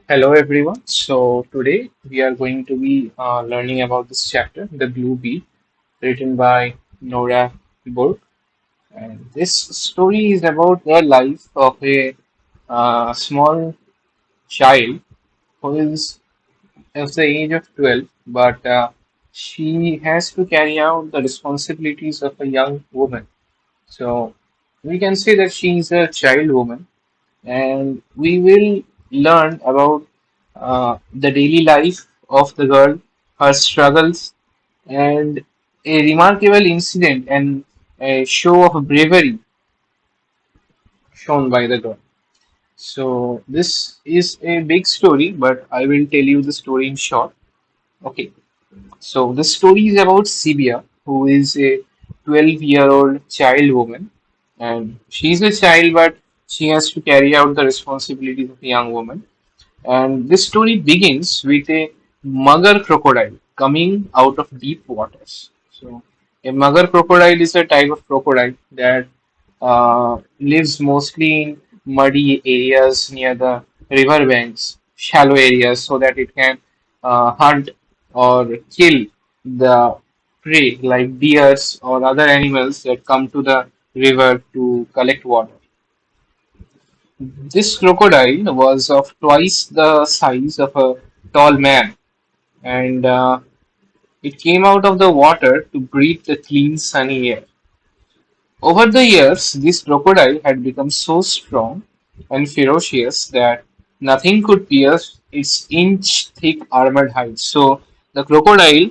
Hello everyone. So today we are going to be learning about this chapter, The Blue Bead, written by Nora Burke. And this story is about the life of a small child who is of the age of 12, but she has to carry out the responsibilities of a young woman. So we can say that she is a child woman, and we will learn about the daily life of the girl, her struggles, and a remarkable incident and a show of bravery shown by the girl. So, this is a big story, but I will tell you the story in short. Okay, so the story is about Sibia, who is a 12-year-old child woman, and she's a child, but she has to carry out the responsibilities of a young woman. And this story begins with a mugger crocodile coming out of deep waters. So, a mugger crocodile is a type of crocodile that lives mostly in muddy areas near the river banks, shallow areas, so that it can hunt or kill the prey like deers or other animals that come to the river to collect water. This crocodile was of twice the size of a tall man, and it came out of the water to breathe the clean, sunny air. Over the years, this crocodile had become so strong and ferocious that nothing could pierce its inch thick armored hide. So, the crocodile,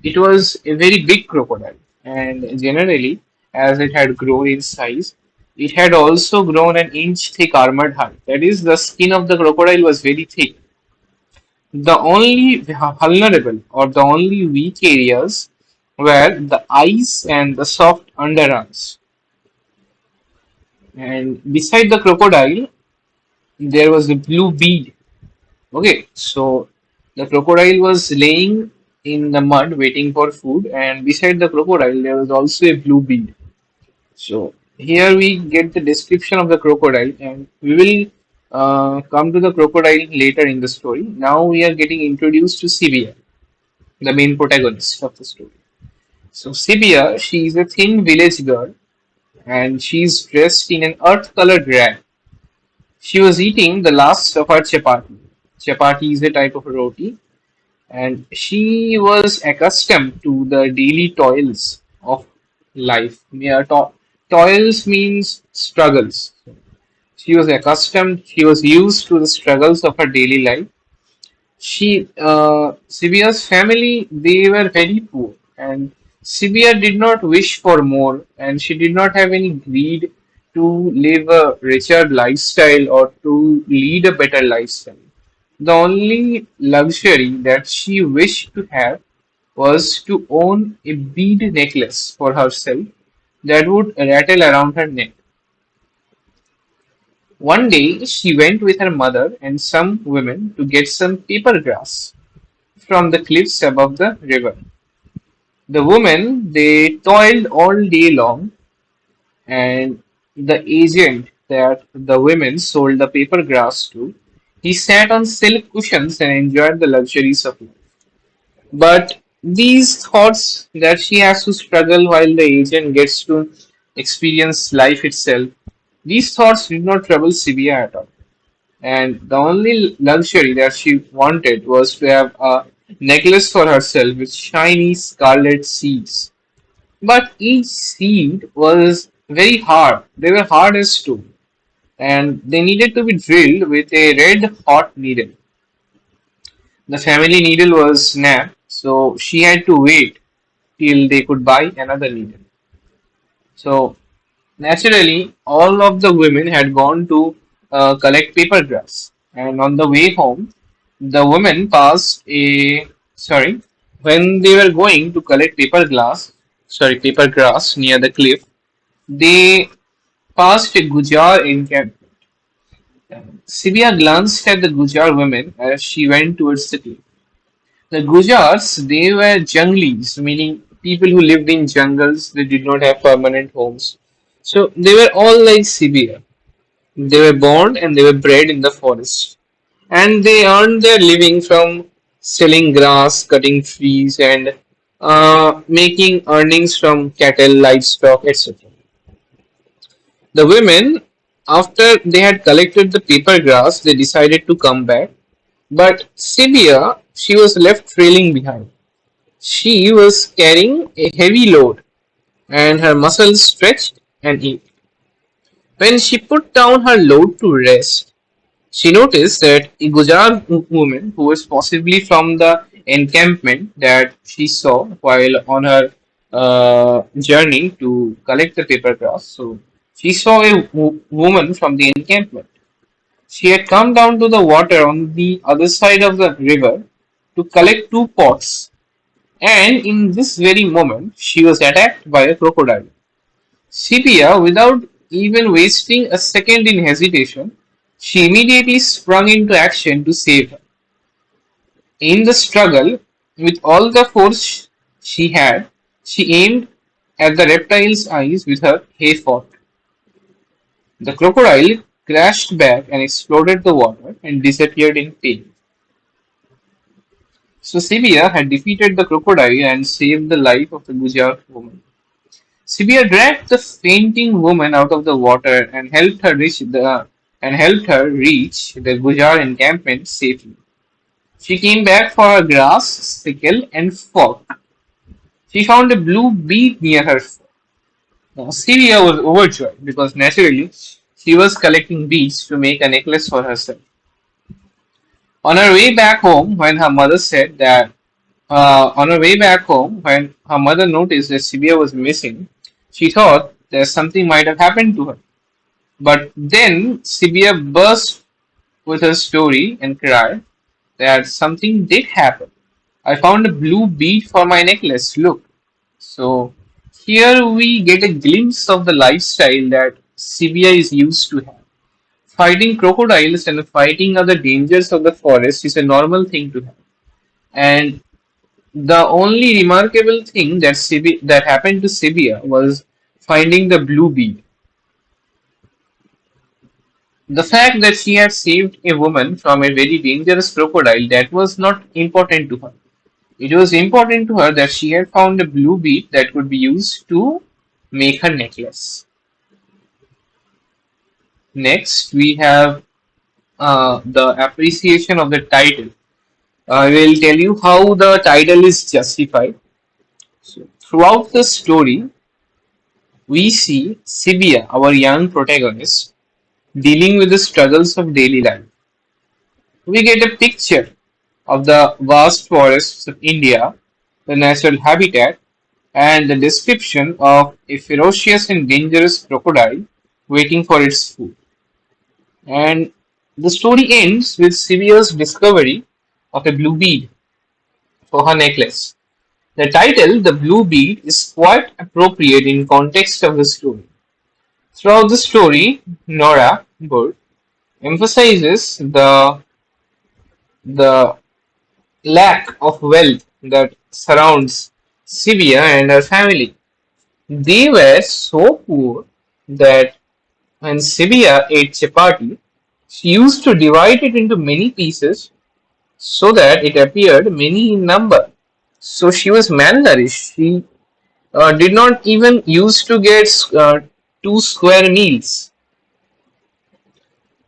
it was a very big crocodile, and generally, as it had grown in size, it had also grown an inch thick armored hide. That is, the skin of the crocodile was very thick. The only vulnerable or the only weak areas were the eyes and the soft underarms. And beside the crocodile, there was a blue bead. Okay, so the crocodile was laying in the mud waiting for food, and beside the crocodile, there was also a blue bead. So here we get the description of the crocodile, and we will come to the crocodile later in the story. Now we are getting introduced to Sibia, the main protagonist of the story. So Sibia, she is a thin village girl, and she is dressed in an earth-colored rag. She was eating the last of her chapati. Chapati is a type of roti, and she was accustomed to the daily toils of life. Toils means struggles. She was accustomed, she was used to the struggles of her daily life. Sibia's family, they were very poor, and Sibia did not wish for more, and she did not have any greed to live a richer lifestyle or to lead a better lifestyle. The only luxury that she wished to have was to own a bead necklace for herself that would rattle around her neck. One day, she went with her mother and some women to get some paper grass from the cliffs above the river. The women they toiled all day long, and the agent that the women sold the paper grass to, he sat on silk cushions and enjoyed the luxuries of life. But these thoughts that she has to struggle while the agent gets to experience life itself, these thoughts did not trouble Sibia at all. And the only luxury that she wanted was to have a necklace for herself with shiny scarlet seeds. But each seed was very hard. They were hard as stone, and they needed to be drilled with a red hot needle. The family needle was snapped, so she had to wait till they could buy another needle. So naturally, all of the women had gone to collect paper grass, and on the way home, the women passed a sorry when they were going to collect paper grass near the cliff. They passed a Gujar encampment. Sibia glanced at the Gujar women as she went towards the cliff. The Gujars, they were junglis, meaning people who lived in jungles. They did not have permanent homes. So they were all like Sibia. They were born and they were bred in the forest. and they earned their living from selling grass, cutting trees, and making earnings from cattle, livestock, etc. The women, after they had collected the paper grass, they decided to come back. But Sibia, she was left trailing behind. She was carrying a heavy load, and her muscles stretched and ached. When she put down her load to rest, she noticed that a Gujarat woman, who was possibly from the encampment that she saw while on her journey to collect the paper grass, so she saw a woman from the encampment. She had come down to the water on the other side of the river to collect two pots, and in this very moment, she was attacked by a crocodile. Scipia, without even wasting a second in hesitation, she immediately sprung into action to save her. In the struggle, with all the force she had, she aimed at the reptile's eyes with her hay fork. The crocodile crashed back and exploded the water and disappeared in pain. So Sibia had defeated the crocodile and saved the life of the Gujarat woman. Sibia dragged the fainting woman out of the water and helped her reach the Gujar encampment safely. She came back for her grass, sickle, and fork. She found a blue bead near her. Now, Sibia was overjoyed because naturally she was collecting beads to make a necklace for herself. On her way back home, when her mother said that on her way back home, when her mother noticed that Sibia was missing, she thought that something might have happened to her. But then Sibia burst with her story and cried that something did happen. I found a blue bead for my necklace. Look. So here we get a glimpse of the lifestyle that Sibia is used to have. Fighting crocodiles and fighting other dangers of the forest is a normal thing to have. And the only remarkable thing that happened to Sibia was finding the blue bead. The fact that she had saved a woman from a very dangerous crocodile, that was not important to her. It was important to her that she had found a blue bead that could be used to make her necklace. Next, we have the appreciation of the title. I will tell you how the title is justified. So, throughout the story, we see Sibia, our young protagonist, dealing with the struggles of daily life. We get a picture of the vast forests of India, the natural habitat, and the description of a ferocious and dangerous crocodile waiting for its food. And the story ends with Sibia's discovery of a blue bead for her necklace. The title, The Blue Bead, is quite appropriate in context of the story. Throughout the story, Nora Burr emphasizes the lack of wealth that surrounds Sibia and her family. They were so poor that when Sibia ate chapati, she used to divide it into many pieces so that it appeared many in number. So she was malnourished. She did not even used to get two square meals.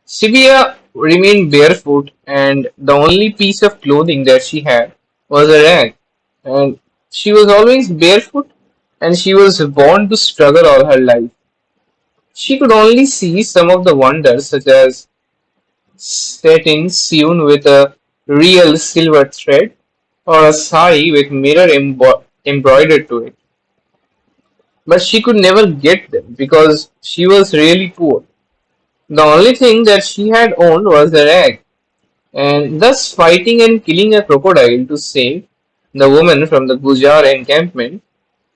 Sibia remained barefoot, and the only piece of clothing that she had was a rag. And she was always barefoot, and she was born to struggle all her life. She could only see some of the wonders, such as satin sewn with a real silver thread, or a sari with mirror embroidered to it. But she could never get them because she was really poor. The only thing that she had owned was a rag, and thus fighting and killing a crocodile to save the woman from the Gujar encampment,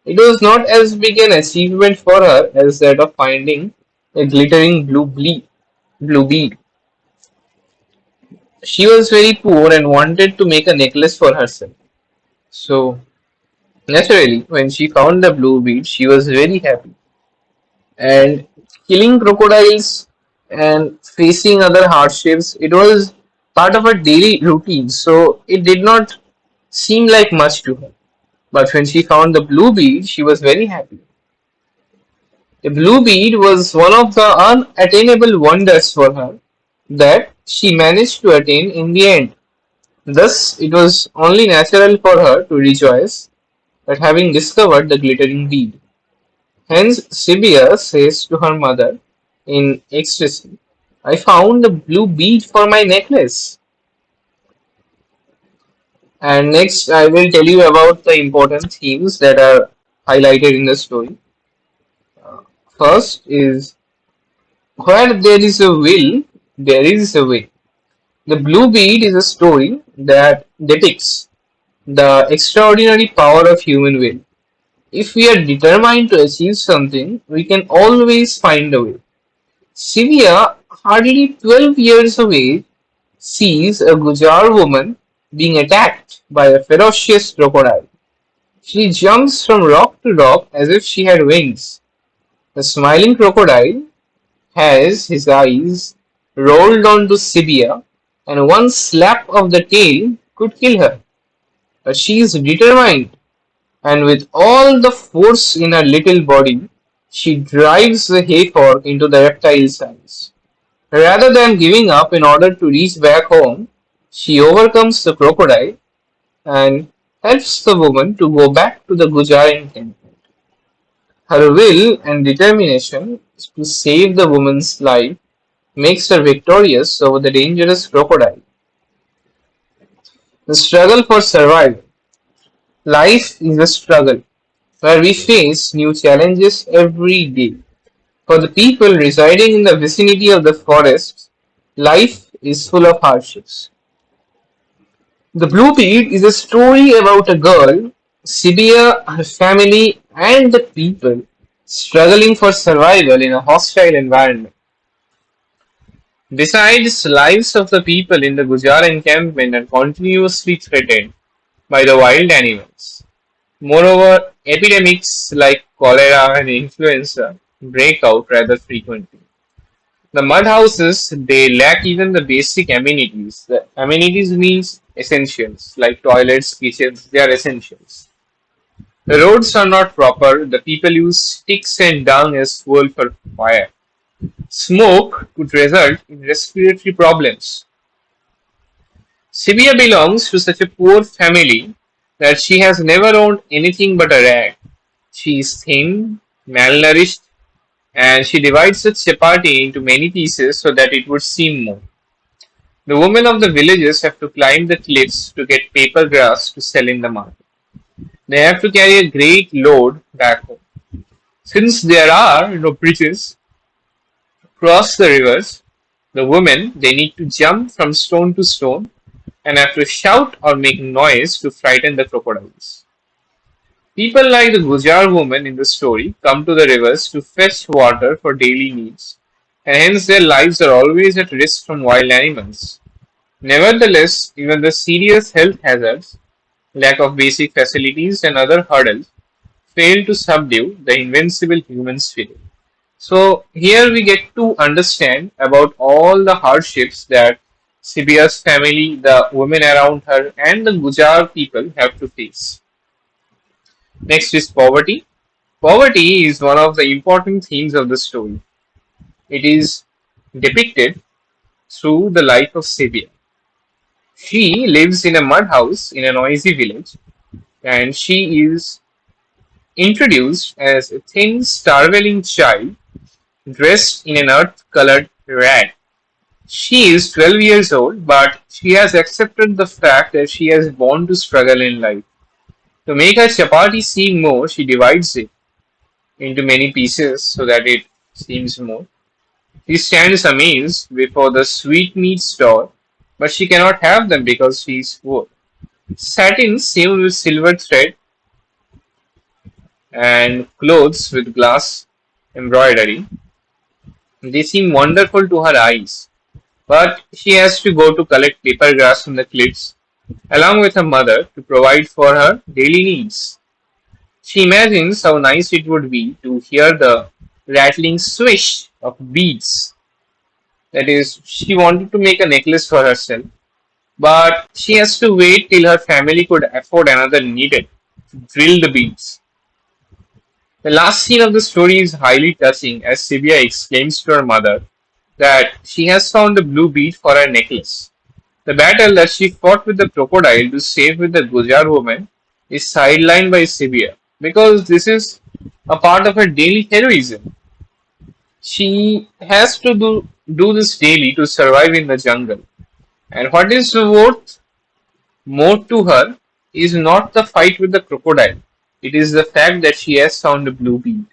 it was not as big an achievement for her as that of finding a glittering blue bead. She was very poor and wanted to make a necklace for herself. So, naturally, when she found the blue bead, she was very happy. And killing crocodiles and facing other hardships, it was part of her daily routine, so it did not seem like much to her. But when she found the blue bead, she was very happy. The blue bead was one of the unattainable wonders for her that she managed to attain in the end. Thus, it was only natural for her to rejoice at having discovered the glittering bead. Hence, Sibia says to her mother in ecstasy, I found the blue bead for my necklace. And next, I will tell you about the important themes that are highlighted in the story. First is where there is a will, there is a way. The Blue Bead is a story that depicts the extraordinary power of human will. If we are determined to achieve something, we can always find a way. Sylvia, hardly 12 years of age, sees a Gujar woman being attacked by a ferocious crocodile. She jumps from rock to rock as if she had wings. The smiling crocodile has his eyes rolled onto Sibia, and one slap of the tail could kill her. But she is determined, and with all the force in her little body, she drives the hayfork into the reptile's eyes. Rather than giving up in order to reach back home, she overcomes the crocodile and helps the woman to go back to the Gujar encampment. Her will and determination to save the woman's life makes her victorious over the dangerous crocodile. The struggle for survival. Life is a struggle where we face new challenges every day. For the people residing in the vicinity of the forests, life is full of hardships. The Blue Bead is a story about a girl, Sibia, her family, and the people struggling for survival in a hostile environment. Besides, lives of the people in the Gujar encampment are continuously threatened by the wild animals. Moreover, epidemics like cholera and influenza break out rather frequently. The mud houses they lack even the basic amenities. The amenities means essentials like toilets, kitchens, they are essentials. The roads are not proper, the people use sticks and dung as fuel for fire. Smoke could result in respiratory problems. Sibia belongs to such a poor family that she has never owned anything but a rag. She is thin, malnourished, and she divides the chapati into many pieces so that it would seem more. The women of the villages have to climb the cliffs to get paper grass to sell in the market. They have to carry a great load back home. Since there are no bridges across the rivers, the women they need to jump from stone to stone and have to shout or make noise to frighten the crocodiles. People like the Gujar woman in the story come to the rivers to fetch water for daily needs, and hence their lives are always at risk from wild animals. Nevertheless, even the serious health hazards, lack of basic facilities, and other hurdles fail to subdue the invincible human spirit. So, here we get to understand about all the hardships that Sibia's family, the women around her, and the Gujar people have to face. Next is poverty. Poverty is one of the important themes of the story. It is depicted through the life of Sibia. She lives in a mud house in a noisy village, and she is introduced as a thin, starveling child dressed in an earth colored rag. She is 12 years old, but she has accepted the fact that she has born to struggle in life. To make her chapati seem more, she divides it into many pieces so that it seems more. She stands amazed before the sweetmeat stall, but she cannot have them because she is poor. Satin sewn with silver thread and clothes with glass embroidery, they seem wonderful to her eyes. But she has to go to collect paper grass from the cliffs along with her mother to provide for her daily needs. She imagines how nice it would be to hear the rattling swish of beads. That is, she wanted to make a necklace for herself, but she has to wait till her family could afford another needle to drill the beads. The last scene of the story is highly touching as Sibia exclaims to her mother that she has found the blue bead for her necklace. The battle that she fought with the crocodile to save with the Gujar woman is sidelined by Sibia because this is a part of her daily heroism. She has to do this daily to survive in the jungle. And what is worth more to her is not the fight with the crocodile. It is the fact that she has found a blue bead.